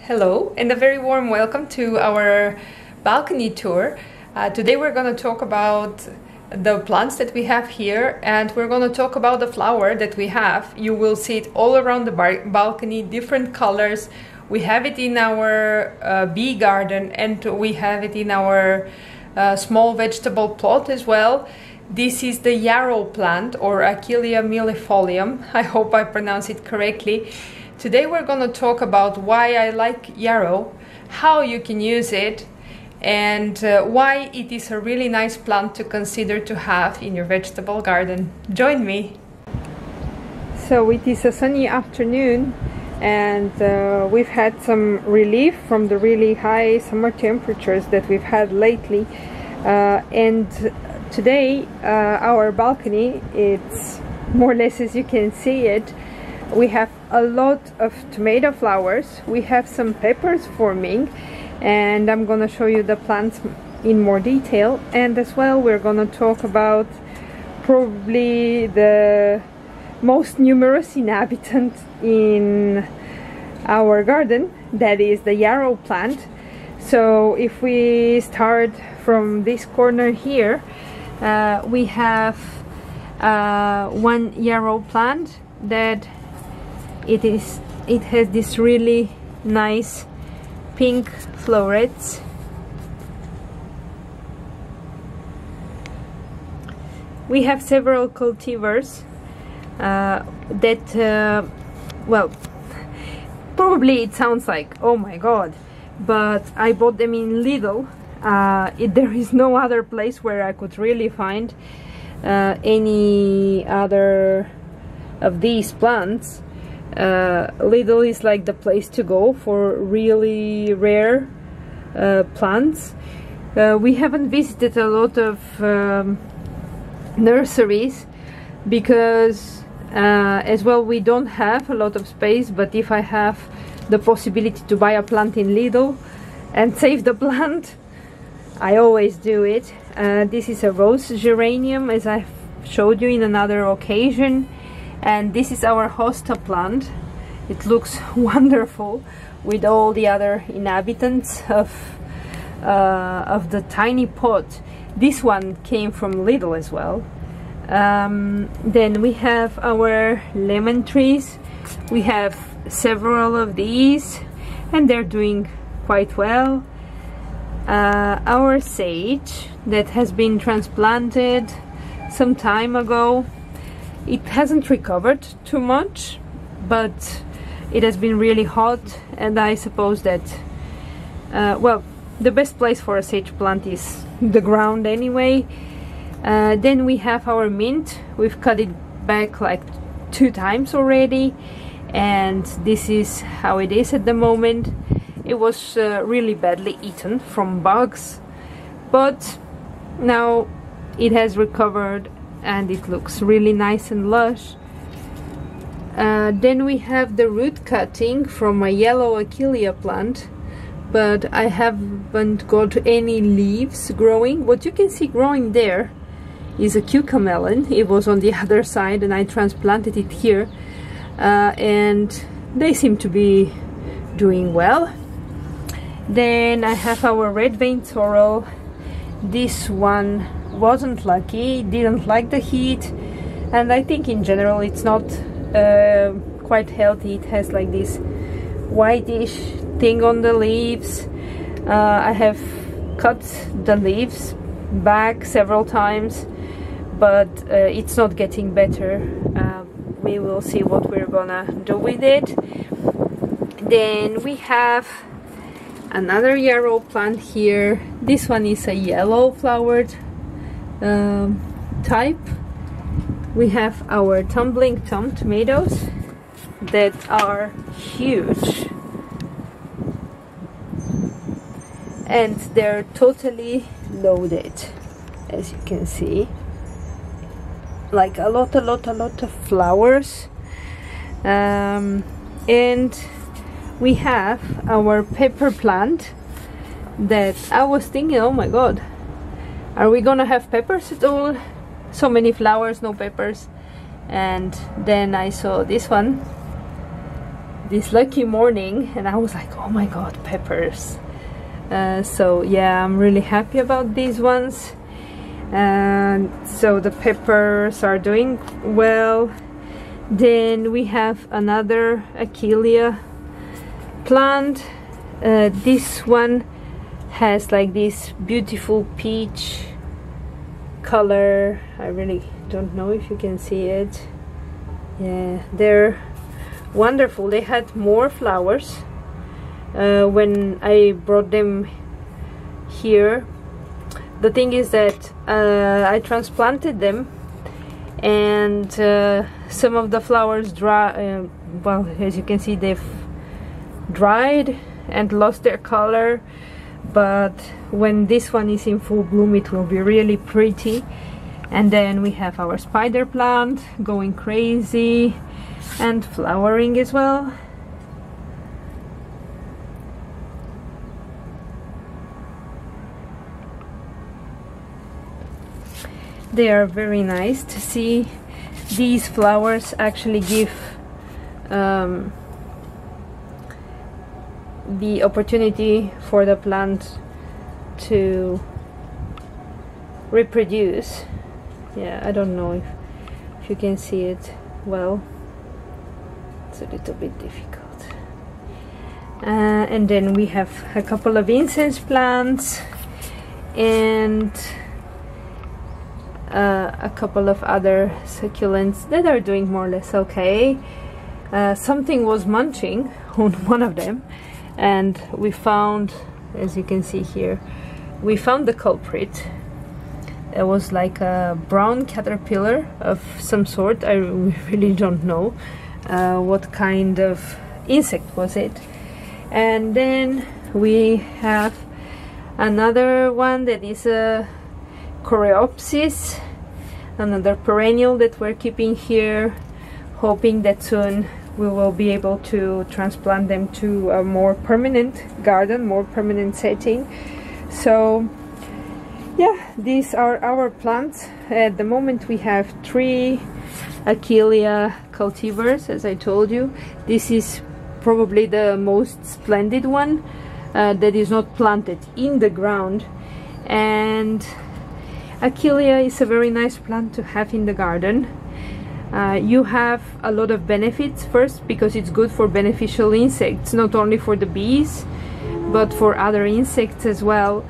Hello and a very warm welcome to our balcony tour. Today we're going to talk about the plants that we have here, and we're going to talk about the flower that we have. You will see it all around the balcony, different colors. We have it in our bee garden, and we have it in our small vegetable plot as well. This is the yarrow plant, or Achillea Millefolium. I hope I pronounce it correctly. Today we're going to talk about why I like yarrow, how you can use it, and why it is a really nice plant to consider to have in your vegetable garden. Join me! So it is a sunny afternoon, and we've had some relief from the really high summer temperatures that we've had lately, and today our balcony, it's more or less as you can see it. We have a lot of tomato flowers, we have some peppers forming, and I'm gonna show you the plants in more detail. And as well we're gonna talk about probably the most numerous inhabitant in our garden, that is the yarrow plant. So if we start from this corner here, we have one yarrow plant that it has this really nice pink florets. We have several cultivars that well, probably it sounds like, oh my god, but I bought them in Lidl. There is no other place where I could really find any other of these plants. Lidl is like the place to go for really rare plants. We haven't visited a lot of nurseries because as well we don't have a lot of space, but if I have the possibility to buy a plant in Lidl and save the plant, I always do it. This is a rose geranium, as I've showed you in another occasion. And this is our hosta plant. It looks wonderful with all the other inhabitants of the tiny pot. This one came from Lidl as well. Then we have our lemon trees. We have several of these and they're doing quite well. Our sage that has been transplanted some time ago. It hasn't recovered too much, but it has been really hot, and I suppose that well, the best place for a sage plant is the ground anyway. Then we have our mint. We've cut it back like 2 times already, and this is how it is at the moment. It was really badly eaten from bugs, but now it has recovered and it looks really nice and lush. Then we have the root cutting from a yellow Achillea plant, but I haven't got any leaves growing. What you can see growing there is a cucumber melon. It was on the other side and I transplanted it here, and they seem to be doing well. Then I have our red vein sorrel. This one wasn't lucky, didn't like the heat, and I think in general it's not quite healthy. It has like this whitish thing on the leaves. I have cut the leaves back several times, but it's not getting better. We will see what we're gonna do with it. Then we have another yarrow plant here. This one is a yellow flowered type. We have our tumbling tom tomatoes that are huge, and they're totally loaded, as you can see, like a lot of flowers. And we have our pepper plant that I was thinking, oh my god, are we gonna have peppers at all? So many flowers, no peppers. And then I saw this one this lucky morning, and I was like, oh my god, peppers. So yeah, I'm really happy about these ones. And so the peppers are doing well. Then we have another Achillea plant. This one has like this beautiful peach color. I really don't know if you can see it. Yeah, they're wonderful. They had more flowers when I brought them here. The thing is that I transplanted them, and some of the flowers dry. Well, as you can see, they've dried and lost their color, but when this one is in full bloom, it will be really pretty. And then we have our spider plant going crazy and flowering as well. They are very nice to see. These flowers actually give the opportunity for the plant to reproduce. Yeah, I don't know if you can see it well. It's a little bit difficult. And then we have a couple of incense plants and a couple of other succulents that are doing more or less okay. Something was munching on one of them, and we found, as you can see here, we found the culprit. It was like a brown caterpillar of some sort. I really don't know what kind of insect was it. And then we have another one that is a Coreopsis, another perennial that we're keeping here, hoping that soon we will be able to transplant them to a more permanent garden, more permanent setting. So yeah, these are our plants. At the moment we have 3 Achillea cultivars, as I told you. This is probably the most splendid one that is not planted in the ground. And Achillea is a very nice plant to have in the garden. You have a lot of benefits. First, because it's good for beneficial insects, not only for the bees, but for other insects as well,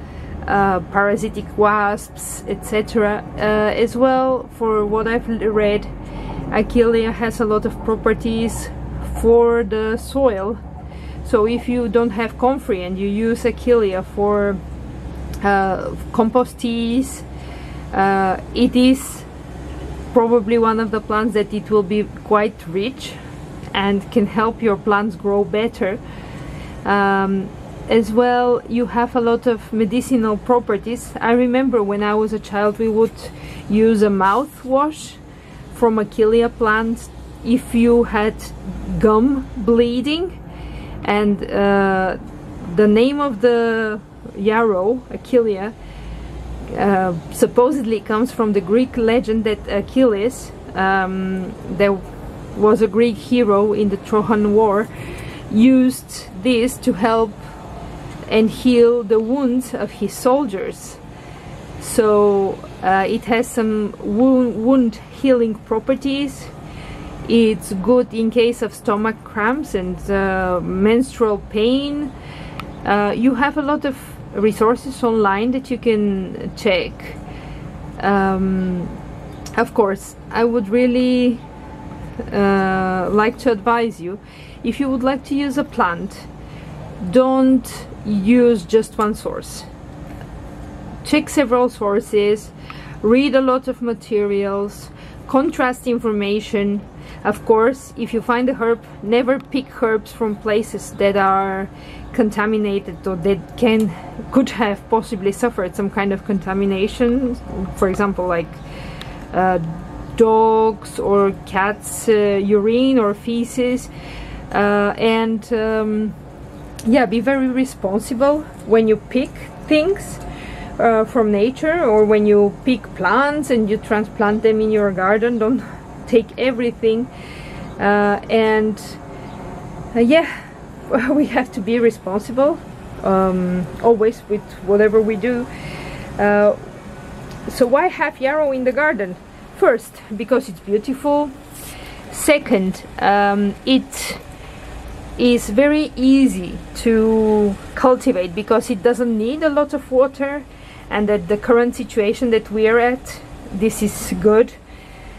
parasitic wasps, etc. As well, for what I've read, Achillea has a lot of properties for the soil. So if you don't have comfrey and you use Achillea for compost teas, it is probably one of the plants that it will be quite rich and can help your plants grow better. As well, you have a lot of medicinal properties. I remember when I was a child we would use a mouthwash from Achillea plants if you had gum bleeding, and the name of the yarrow, Achillea, supposedly comes from the Greek legend that Achilles, there was a Greek hero in the Trojan War, used this to help and heal the wounds of his soldiers. So it has some wound healing properties. It's good in case of stomach cramps and menstrual pain. You have a lot of resources online that you can check. Of course, I would really like to advise you, if you would like to use a plant, don't use just one source. Check several sources, read a lot of materials, contrast information. Of course, if you find a herb, never pick herbs from places that are contaminated or that could have possibly suffered some kind of contamination. For example, like dogs or cats' urine or feces. Yeah, be very responsible when you pick things from nature, or when you pick plants and you transplant them in your garden. Don't take everything. yeah, we have to be responsible always with whatever we do. So why have yarrow in the garden? First, because it's beautiful. Second, it is very easy to cultivate because it doesn't need a lot of water, and at the current situation that we are at, this is good.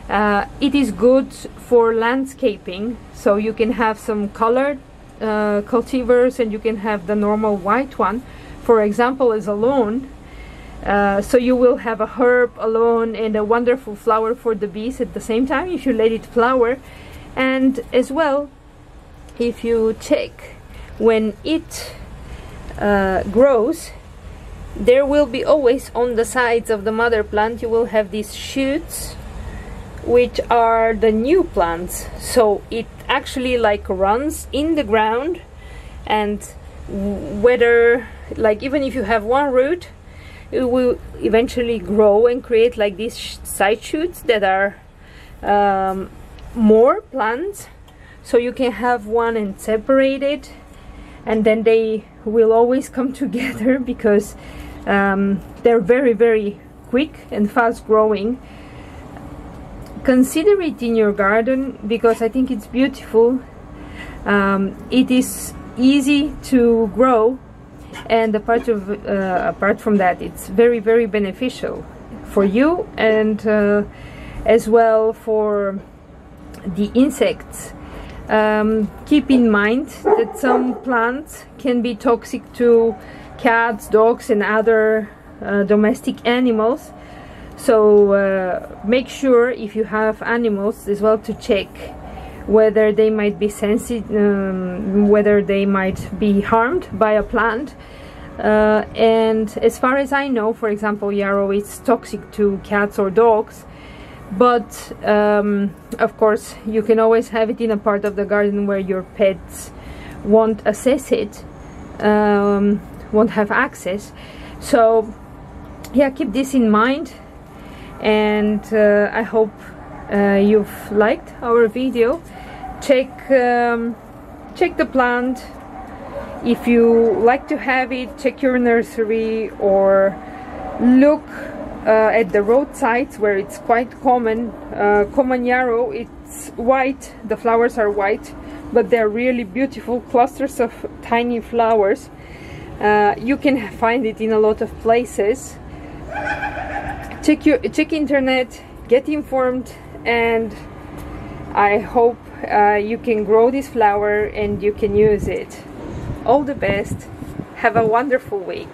It is good for landscaping, so you can have some colored cultivars and you can have the normal white one, for example, as a lawn. So you will have a herb, a lawn, and a wonderful flower for the bees at the same time if you let it flower. And as well, if you check when it grows, there will be always on the sides of the mother plant, you will have these shoots which are the new plants. So it actually like runs in the ground, and whether like even if you have one root, it will eventually grow and create like these side shoots that are more plants. So you can have one and separate it, and then they will always come together because they're very, very quick and fast growing. Consider it in your garden because I think it's beautiful. It is easy to grow, and apart from that, it's very, very beneficial for you, and as well for the insects. Keep in mind that some plants can be toxic to cats, dogs, and other domestic animals. So make sure if you have animals as well to check whether they might be sensitive, whether they might be harmed by a plant. And as far as I know, for example, yarrow is toxic to cats or dogs, but of course you can always have it in a part of the garden where your pets won't access it, won't have access. So yeah, keep this in mind, and I hope you've liked our video. Check the plant. If you like to have it, check your nursery, or look at the roadsides where it's quite common. Common yarrow, it's white, the flowers are white, but they're really beautiful clusters of tiny flowers. You can find it in a lot of places. Check internet, get informed, and I hope you can grow this flower and you can use it. All the best. Have a wonderful week.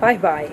Bye bye.